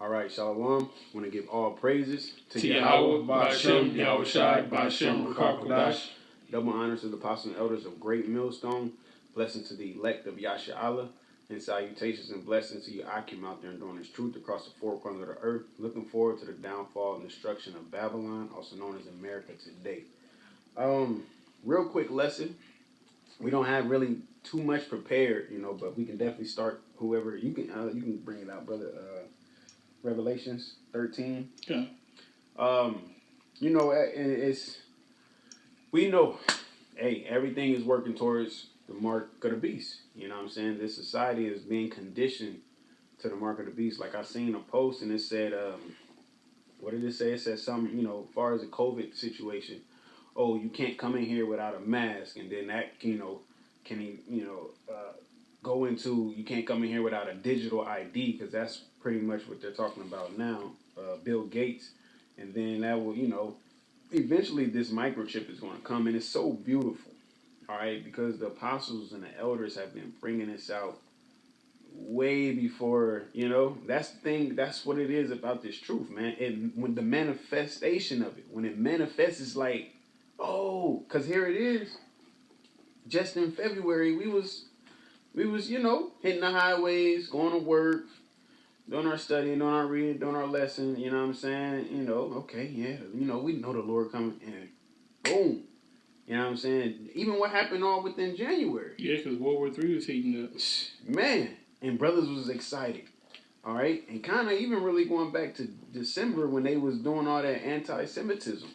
All right, Shalom. I want to give all praises to YAHAWAH, BAHASHAM, YAHWASHI, BAHASHAM, QADASH. Double honors to the apostles and elders of Great Millstone. Blessings to the elect of Yasha, and salutations and blessings to you Akim out there enduring His truth across the four corners of the earth. Looking forward to the downfall and destruction of Babylon, also known as America today. Real quick lesson. We don't have really too much prepared, but we can definitely start. Whoever you can bring it out, brother. Revelations 13. Yeah. It's we know, hey, everything is working towards the mark of the beast. You know what I'm saying? This society is being conditioned to the mark of the beast. Like I seen a post and it said, what did it say? It said something, as far as the COVID situation. Oh, you can't come in here without a mask, and then that, go into you can't come in here without a digital ID, because that's pretty much what they're talking about now. Bill Gates, and then that will, eventually this microchip is going to come, and it's so beautiful. All right, because the apostles and the elders have been bringing this out way before, that's the thing. That's what it is about this truth, man. And when the manifestation of it, when it manifests, it's like, oh, because here it is. Just in February, we was, hitting the highways, going to work, doing our studying, doing our reading, doing our lesson, you know what I'm saying? Okay, yeah, we know the Lord coming, and boom. You know what I'm saying? Even what happened all within January. Yeah, because World War III was heating up. Man, and brothers was excited. All right? And kind of even really going back to December when they was doing all that anti-Semitism.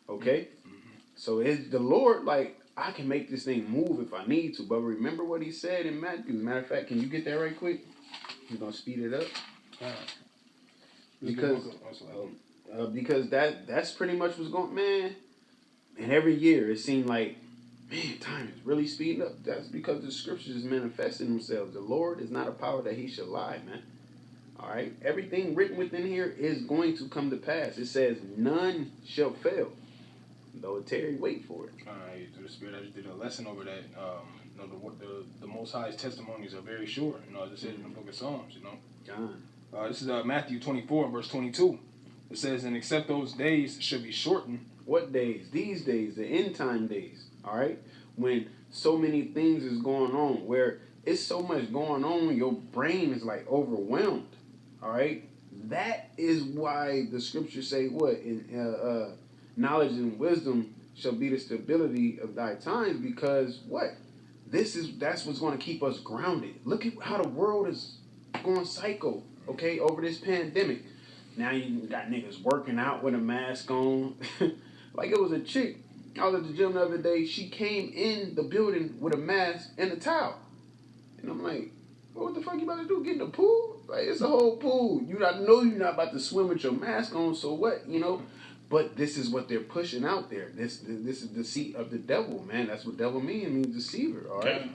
Okay? Mm-hmm. So it's the Lord, like, I can make this thing move if I need to. But remember what he said in Matthew. Matter of fact, can you get that right quick? We're going to speed it up. Because that's pretty much what's going, man. And every year it seemed like, man, time is really speeding up. That's because the scriptures is manifesting themselves. The Lord is not a power that he should lie, man. All right? Everything written within here is going to come to pass. It says none shall fail. Though Terry, wait for it. All right, through the Spirit, I just did a lesson over that. The Most High's testimonies are very sure. As it says in the book of Psalms, John. This is Matthew 24, verse 22. It says, and except those days should be shortened. What days? These days, the end time days. All right? When so many things is going on, where it's so much going on, your brain is like overwhelmed. All right? That is why the scriptures say what? In knowledge and wisdom shall be the stability of thy times, because what? That's what's going to keep us grounded. Look at how the world is going psycho, okay, over this pandemic. Now you got niggas working out with a mask on. Like it was a chick. I was at the gym the other day. She came in the building with a mask and a towel. And I'm like, what the fuck you about to do? Get in the pool? Like, it's a whole pool. I know you're not about to swim with your mask on, so what, But this is what they're pushing out there. This is deceit of the devil, man. That's what devil means deceiver, all right? Okay.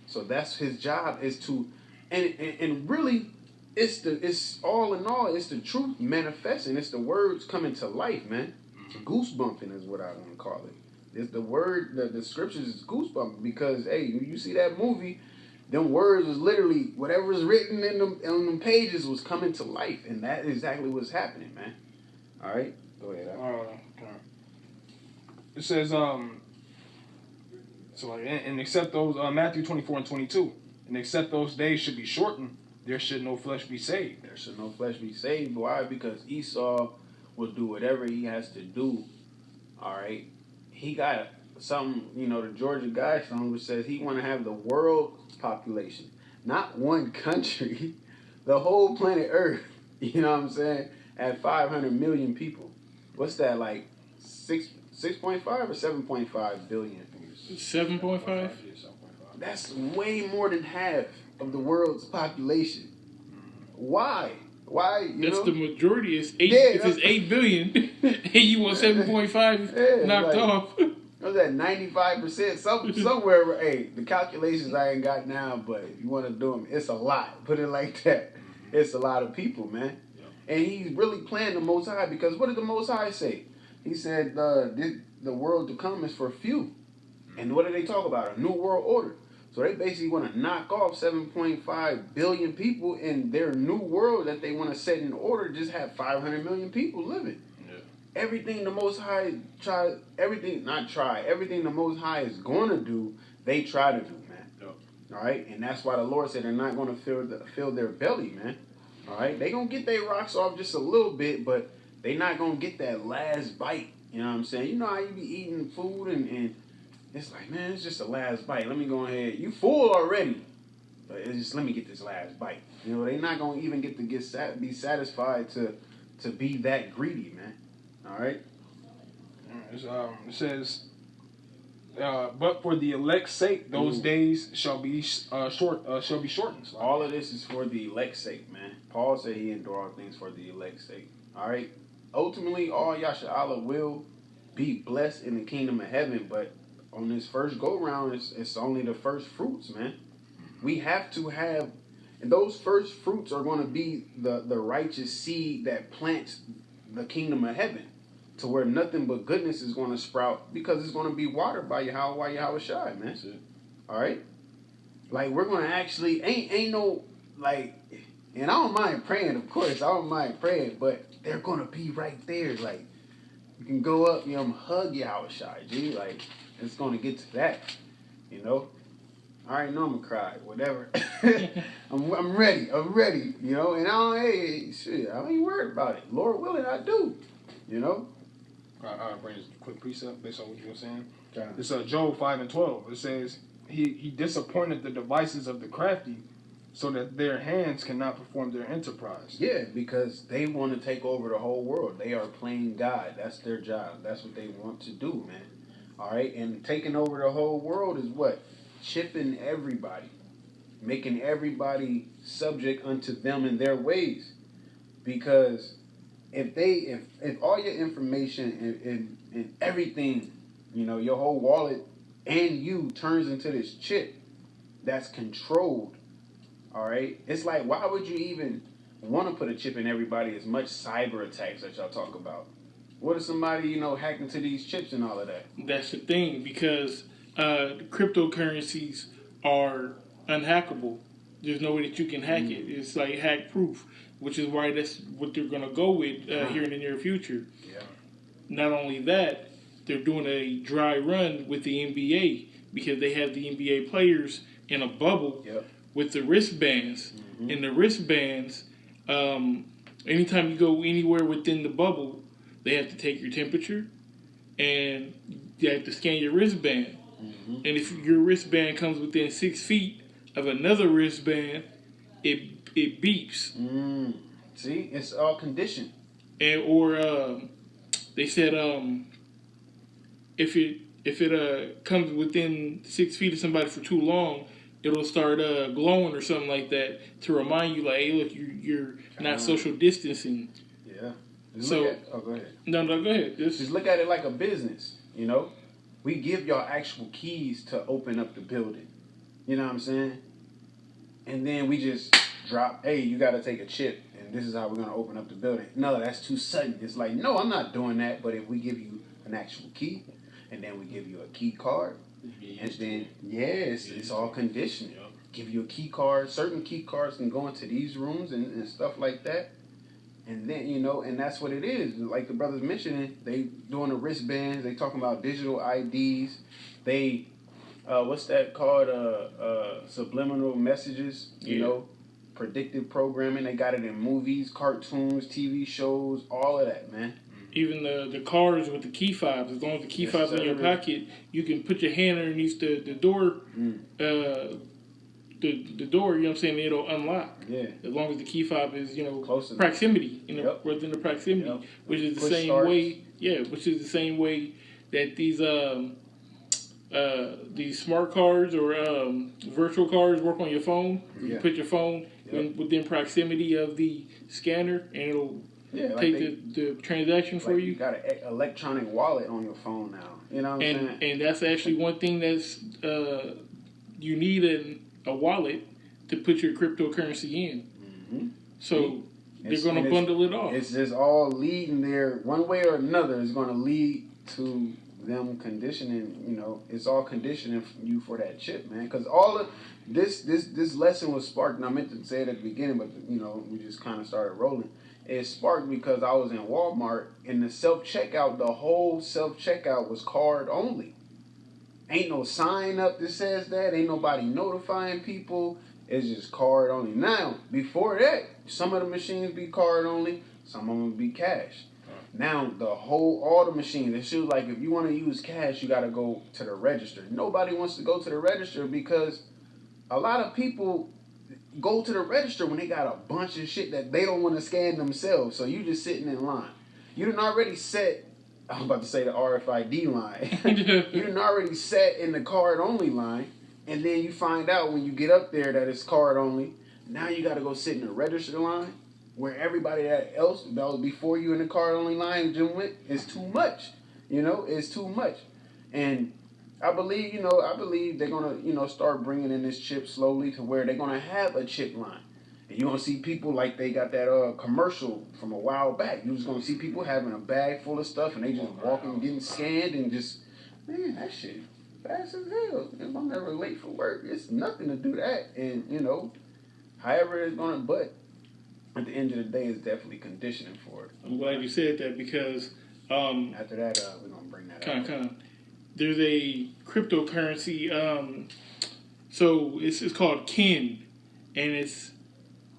So that's his job, is to, and really, it's all in all, it's the truth manifesting. It's the words coming to life, man. Goosebumping is what I want to call it. It's the word, the scriptures is goosebumping, because, hey, you see that movie, them words was literally, whatever's written in them pages was coming to life, and that is exactly what's happening, man. All right? Go ahead. It says, and except those, Matthew 24 and 22, and except those days should be shortened, there should no flesh be saved. There should no flesh be saved. Why? Because Esau will do whatever he has to do. All right? He got something, the Georgia Guy song, which says he want to have the world's population. Not one country. The whole planet Earth. You know what I'm saying? At 500 million people. What's that, like 6.5 or 7.5 billion? 7.5? That's way more than half of the world's population. Why? That's the majority. Is 8. If it's 8 billion, and you want 7.5 knocked off. What's that? 95%. Somewhere. Hey, the calculations I ain't got now, but if you want to do them, it's a lot. Put it like that. It's a lot of people, man. And he's really playing the Most High, because what did the Most High say? He said the world to come is for few. And what did they talk about? A new world order. So they basically want to knock off 7.5 billion people in their new world that they want to set in order. Just have 500 million people living. Yeah. Everything the Most High everything the Most High is going to do, they try to do, man. Yeah. All right, and that's why the Lord said they're not going to fill their belly, man. All right, they gonna get their rocks off just a little bit, but they not gonna get that last bite. You know what I'm saying? You know how you be eating food and it's like, man, it's just the last bite. Let me go ahead. You full already, but it's just let me get this last bite. You know, they not gonna even get to be satisfied to be that greedy, man. All right. It says, but for the elect's sake, those days shall be shortened. All of this is for the elect's sake, man. Paul said he endured all things for the elect's sake. All right. Ultimately, all YAHAWAH will be blessed in the kingdom of heaven, but on this first go round, it's only the first fruits, man. We have to have, and those first fruits are going to be the righteous seed that plants the kingdom of heaven, to where nothing but goodness is going to sprout, because it's going to be watered by YAHAWAH, YAHAWASHI, man. That's it. All right, like we're going to actually ain't no like, and I don't mind praying, of course, I don't mind praying, but they're going to be right there, like you can go up, you know, hug YAHAWASHI, G, like. It's going to get to that, you know. I already know I'm going to cry, whatever. I'm ready, you know. And I ain't worried about it. Lord willing, I do, you know. I'll bring this quick precept based on what you were saying. Okay. It's Job 5:12. It says, he disappointed the devices of the crafty so that their hands cannot perform their enterprise. Yeah, because they want to take over the whole world. They are playing God. That's their job. That's what they want to do, man. All right, and taking over the whole world is what? Chipping everybody, making everybody subject unto them and their ways. Because if all your information and everything, you know, your whole wallet and you turns into this chip that's controlled, all right, it's like, why would you even want to put a chip in everybody? As much cyber attacks that y'all talk about. What if somebody, you know, hacked into these chips and all of that? That's the thing, because cryptocurrencies are unhackable. There's no way that you can hack it. It's like hack proof, which is why that's what they're going to go with here in the near future. Yeah. Not only that, they're doing a dry run with the NBA, because they have the NBA players in a bubble with the wristbands. Mm-hmm. And the wristbands, anytime you go anywhere within the bubble, they have to take your temperature, and you have to scan your wristband. Mm-hmm. And if your wristband comes within 6 feet of another wristband, it beeps. See, it's all conditioned. And they said if it comes within 6 feet of somebody for too long, it'll start glowing or something like that to remind you, like, hey, look, you're not social distancing. Yeah. So, go ahead. No, go ahead. Just look at it like a business, you know? We give y'all actual keys to open up the building. You know what I'm saying? And then we just drop, hey, you got to take a chip, and this is how we're going to open up the building. No, that's too sudden. It's like, no, I'm not doing that. But if we give you an actual key, and then we give you a key card, and then, it's all conditioned. Yep. Give you a key card. Certain key cards can go into these rooms and stuff like that. And then, you know, and that's what it is. Like the brothers mentioning, they doing the wristbands. They talking about digital IDs. They, what's that called? Subliminal messages, you know, predictive programming. They got it in movies, cartoons, TV shows, all of that, man. Even the cars with the key fobs. As long as the key fob's in your pocket, you can put your hand underneath the door. The door, you know what I'm saying, it'll unlock. Yeah. As long as the key fob is, you know, close proximity, within the proximity, which is the same way. Yeah, which is the same way that these smart cards or virtual cards work on your phone. You put your phone within proximity of the scanner, and it'll take the transaction for you. You got an electronic wallet on your phone now. You know what I'm saying? And that's actually one thing that's you need a wallet to put your cryptocurrency in. Mm-hmm. So they're going to bundle it off. It's just all leading there, one way or another, is going to lead to them conditioning, it's all conditioning you for that chip, man. Because all of this lesson was sparked, and I meant to say it at the beginning, but we just kind of started rolling. It sparked because I was in Walmart, and the whole self checkout was card only. Ain't no sign up that says that. Ain't nobody notifying people. It's just card only. Now, before that, some of the machines be card only, some of them be cash. Now, all the machines, it shows like if you want to use cash, you got to go to the register. Nobody wants to go to the register because a lot of people go to the register when they got a bunch of shit that they don't want to scan themselves. So you just sitting in line. You done already set, I'm about to say the RFID line. You done already set in the card only line. And then you find out when you get up there that it's card only. Now you got to go sit in the register line where everybody else that was before you in the card only line Jim went is too much. It's too much. And I believe they're gonna start bringing in this chip slowly to where they're gonna have a chip line. And you're gonna see people like they got that commercial from a while back. You're just gonna see people having a bag full of stuff and they just walking, getting scanned and just, man, that shit fast as hell. If I'm never late for work, it's nothing to do that. And however it's gonna, but at the end of the day, it's definitely conditioning for it. I'm glad you said that because after that, we're gonna bring that up. There's a cryptocurrency. So it's called Kin, and it's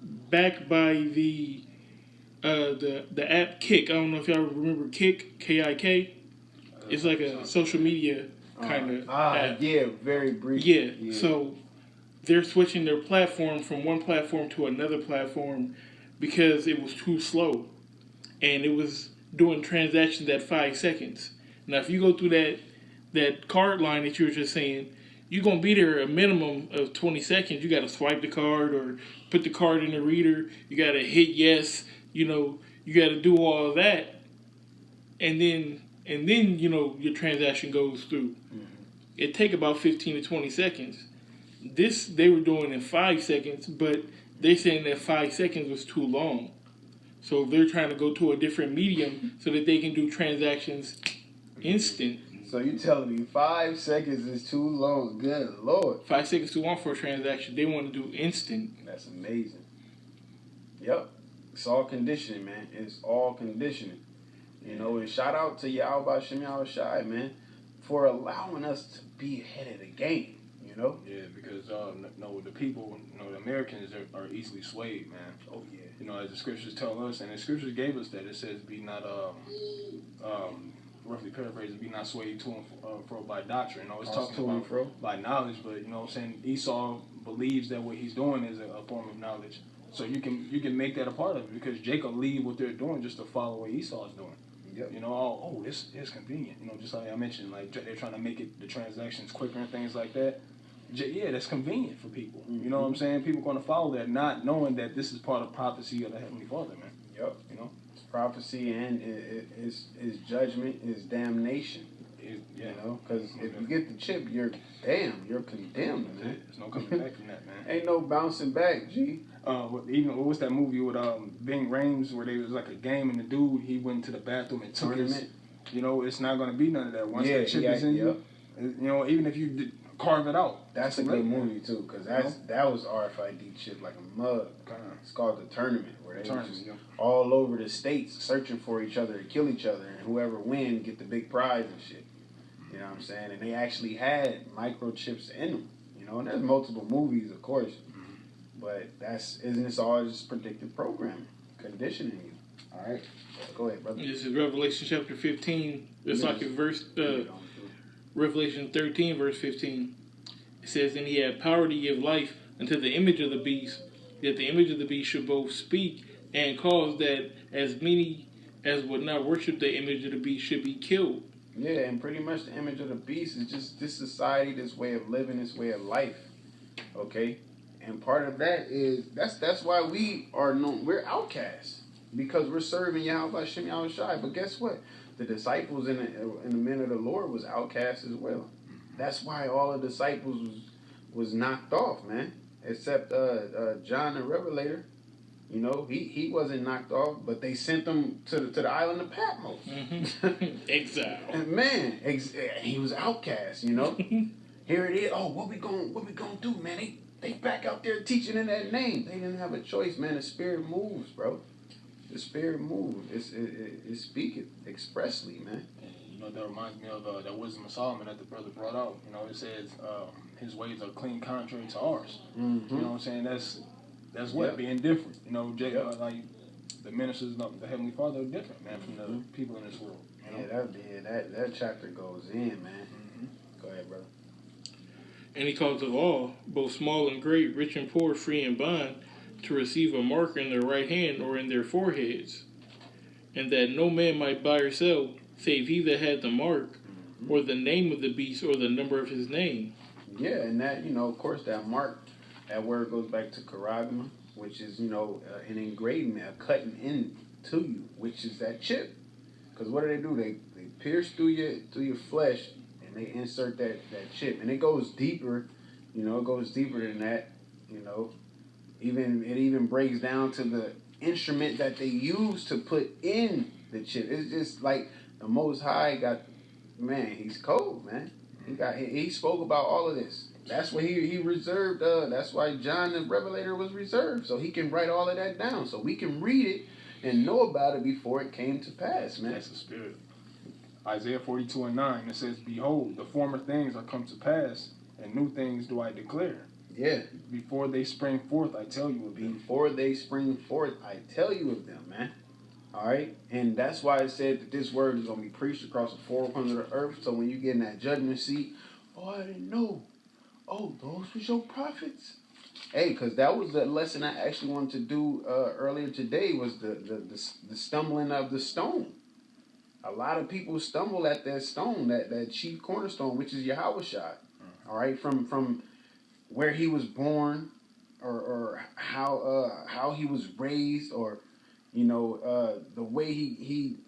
backed by the app Kick. I don't know if y'all remember Kick, KIK. It's like a social media kind of app. Yeah, very brief. Yeah, so they're switching their platform from one platform to another platform because it was too slow. And it was doing transactions at 5 seconds. Now, if you go through that card line that you were just saying, you're going to be there a minimum of 20 seconds. You got to swipe the card or put the card in the reader. You got to hit yes. You got to do all of that. And then your transaction goes through. Mm-hmm. It take about 15 to 20 seconds. This, they were doing in 5 seconds, but they're saying that 5 seconds was too long. So they're trying to go to a different medium so that they can do transactions instant. So you telling me 5 seconds is too long? Good Lord. 5 seconds too long for a transaction. They want to do instant. That's amazing. Yep. It's all conditioning, man. It's all conditioning. And shout out to YAHAWASHI, man, for allowing us to be ahead of the game. Yeah, because the people, the Americans are easily swayed, man. Oh yeah. As the scriptures tell us, and the scriptures gave us that, it says, "Be not roughly paraphrasing, be not swayed to and fro by doctrine." It's talking about by knowledge, but what I'm saying, Esau believes that what he's doing is a form of knowledge. So you can make that a part of it because Jacob leave what they're doing just to follow what Esau's doing. Yep. This is convenient. Just like I mentioned, like they're trying to make it the transactions quicker and things like that. Yeah, that's convenient for people. Mm-hmm. You know what I'm saying? People are going to follow that, not knowing that this is part of prophecy of the Heavenly Father, man. Yep. It's prophecy and it's judgment, it's damnation. Because if you get the chip, you're condemned, man. There's no coming back from that, man. Ain't no bouncing back, G. What's that movie with Bing Rames where there was like a game and the dude, he went to the bathroom and took his, it's not going to be none of that. Once that chip is in you, even if you carve it out. That's a good movie too, because that was RFID chip like a mug. It's called The Tournament, where they were just all over the states searching for each other to kill each other, and whoever win get the big prize and shit. You know what I'm saying? And they actually had microchips in them. And there's multiple movies, of course, but isn't this all just predictive programming, conditioning you? All right, go ahead, brother. This is Revelation chapter 15. It's like in verse. Revelation 13, verse 15, it says, "And he had power to give life unto the image of the beast, that the image of the beast should both speak and cause that as many as would not worship the image of the beast should be killed." Yeah, and pretty much the image of the beast is just this society, this way of living, this way of life. Okay? And part of that is, that's why we are known, we're outcasts, because we're serving YAHAWASHI. But guess what? The disciples and the men of the Lord was outcasts as well. That's why all the disciples was knocked off, man. Except John the Revelator. You know, he wasn't knocked off, but they sent him to the island of Patmos. Exile. And man, he was outcast. You know, here it is. Oh, what we gonna do, man? They back out there teaching in that name. They didn't have a choice, man. The Spirit moves, bro. The Spirit moves. It's speaking expressly, man. You know, that reminds me of that wisdom of Solomon that the brother brought out. You know, it says his ways are clean, contrary to ours. Mm-hmm. You know what I'm saying? That's what being different. You know, like the ministers of the Heavenly Father are different, man, from the people in this world. You know? That chapter goes in, man. Go ahead, brother. And he calls of all, both small and great, rich and poor, free and bond, to receive a mark in their right hand or in their foreheads, and that no man might buy or sell, save he that had the mark, or the name of the beast, or the number of his name. Yeah, and that, you know, of course, that mark, that word goes back to charagma, which is, you know, an engraving, a cutting into you, which is that chip. Because what do? They pierce through your flesh, and they insert that chip, and it goes deeper. You know, it goes deeper than that. You know, it even breaks down to the instrument that they use to put in the chip. It's just like the Most High got, man. He's cold, man. He spoke about all of this. That's what he reserved. That's why John the Revelator was reserved, so he can write all of that down, so we can read it and know about it before it came to pass, man. That's the Spirit. Isaiah 42:9, it says, "Behold, the former things are come to pass, and new things do I declare." Yeah. Before they spring forth, I tell you of them. Before they spring forth, I tell you of them, man. All right? And that's why I said that this word is going to be preached across the four corners of the earth, so when you get in that judgment seat, oh, I didn't know. Oh, those was your prophets. Hey, because that was the lesson I actually wanted to do earlier today, was the stumbling of the stone. A lot of people stumble at that stone, that chief cornerstone, which is YAHAWASHI. All right, from where he was born, or how he was raised, or you know the way he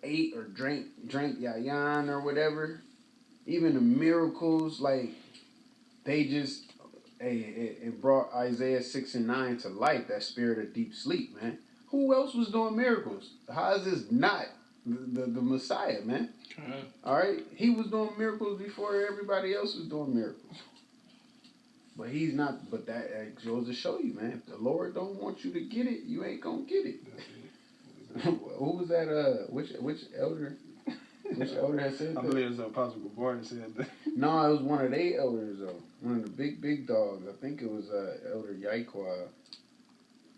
ate or drank yayan or whatever. Even the miracles, like they just it brought Isaiah 6:9 to life. That spirit of deep sleep, man. Who else was doing miracles? How is this not the Messiah, man? All right, he was doing miracles before everybody else was doing miracles. But he's not. But that goes to show you, man. If the Lord don't want you to get it, you ain't gonna get it. Who was that? Which elder? Which elder had said that? I believe it was Apostle Gabar that said that. No, it was one of their elders though. One of the big dogs. I think it was Elder YAHAWAH.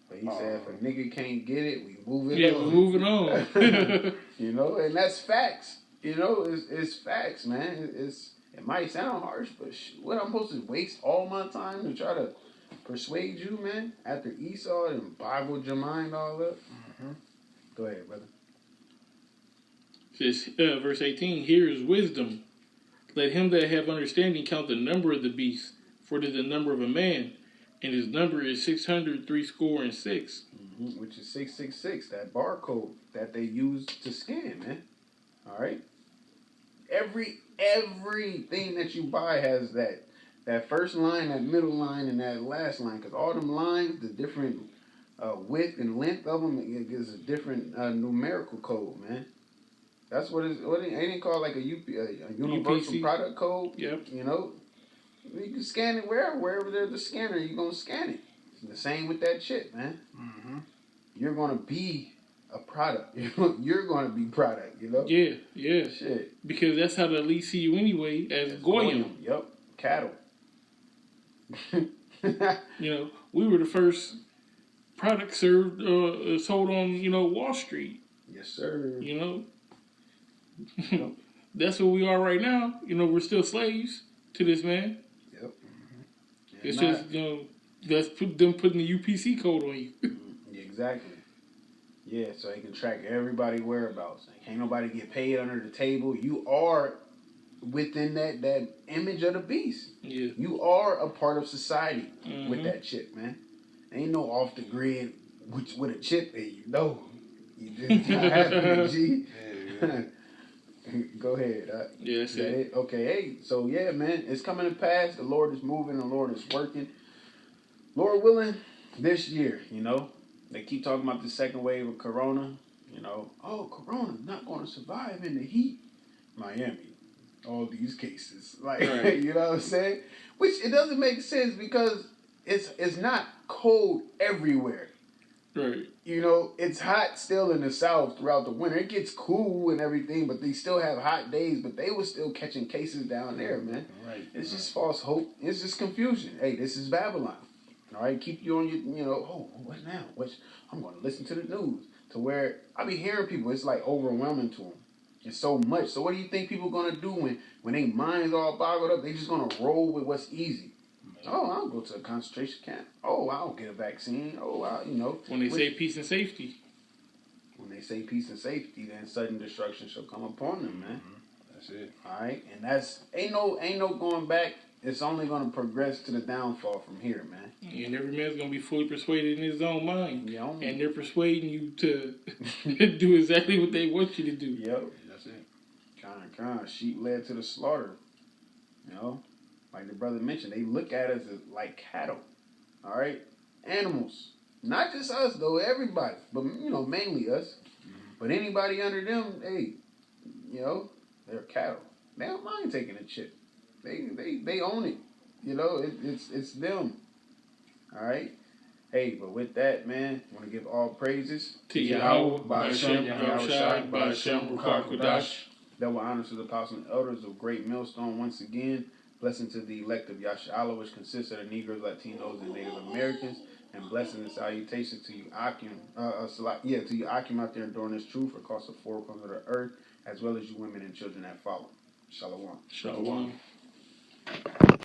But he said, if a nigga can't get it, we move it on. Yeah, we're moving on. You know, and that's facts. You know, it's facts, man. It might sound harsh, but what, I'm supposed to waste all my time to try to persuade you, man? After Esau and Bible your mind all up? Go ahead, brother. Says, verse 18, here is wisdom. Let him that have understanding count the number of the beast, for it is the number of a man, and his number is 666. Which is 666, that barcode that they use to scan, man. All right? Everything that you buy has that first line, that middle line, and that last line. Because all them lines, the different width and length of them, it gives a different numerical code, man. That's what it ain't called like a universal UPC. Product code. Yep. You know, you can scan it wherever there's a scanner, you're gonna scan it. It's the same with that chip, man. You're gonna be a product. You're gonna be product. You know. Yeah. Shit. Because that's how the elite see you anyway, as Goyim. Yep. Cattle. You know, we were the first product sold on Wall Street. Yes, sir. You know. That's what we are right now. You know, we're still slaves to this man. Yep. It's just, that's them putting the UPC code on you. Exactly. Yeah, so they can track everybody's whereabouts. Can't nobody get paid under the table. You are within that image of the beast. Yeah. You are a part of society with that chip, man. Ain't no off the grid with a chip in you. No. You just not happening, G. Go ahead. Yeah, that's it. Okay, hey, so yeah, man, it's coming to pass. The Lord is moving. The Lord is working. Lord willing, this year, they keep talking about the second wave of Corona. Oh, Corona not going to survive in the heat. Miami, all these cases, like Right. you know what I'm saying? Which it doesn't make sense because it's not cold everywhere. Right. It's hot still in the South throughout the winter. It gets cool and everything, but they still have hot days. But they were still catching cases down there, man. Right. It's just false hope. It's just confusion. Hey, this is Babylon. All right, keep you on your, oh, what now? I'm going to listen to the news. To where I be hearing people, it's like overwhelming to them. It's so much. So what do you think people going to do when their minds all boggled up? They just going to roll with what's easy. Oh, I'll go to a concentration camp. Oh, I'll get a vaccine. Oh, When they say peace and safety. When they say peace and safety, then sudden destruction shall come upon them, man. Mm-hmm. That's it. All right, and that's ain't no going back. It's only going to progress to the downfall from here, man. And every man's going to be fully persuaded in his own mind. Yeah, and they're persuading you to do exactly what they want you to do. Yep. That's it. Kind. Sheep led to the slaughter. Like the brother mentioned, they look at us as like cattle. All right? Animals. Not just us, though. Everybody. But, mainly us. Mm-hmm. But anybody under them, hey, they're cattle. They don't mind taking a chip. They own it. It's them. All right? Hey, but with that, man, I want to give all praises to YAHAWAH, BAHASHAM, YAHAWASHI, BAHASHAM, QADASH. Double honors to the apostles and elders of Great Millstone once again. Blessing to the elect of YAHAWAH, which consists of the Negroes, Latinos, and Native Americans. And blessing and salutations to you, Akim. To you, Akim, out there enduring this truth across the four corners of the earth, as well as you women and children that follow. Shalom. Shalom.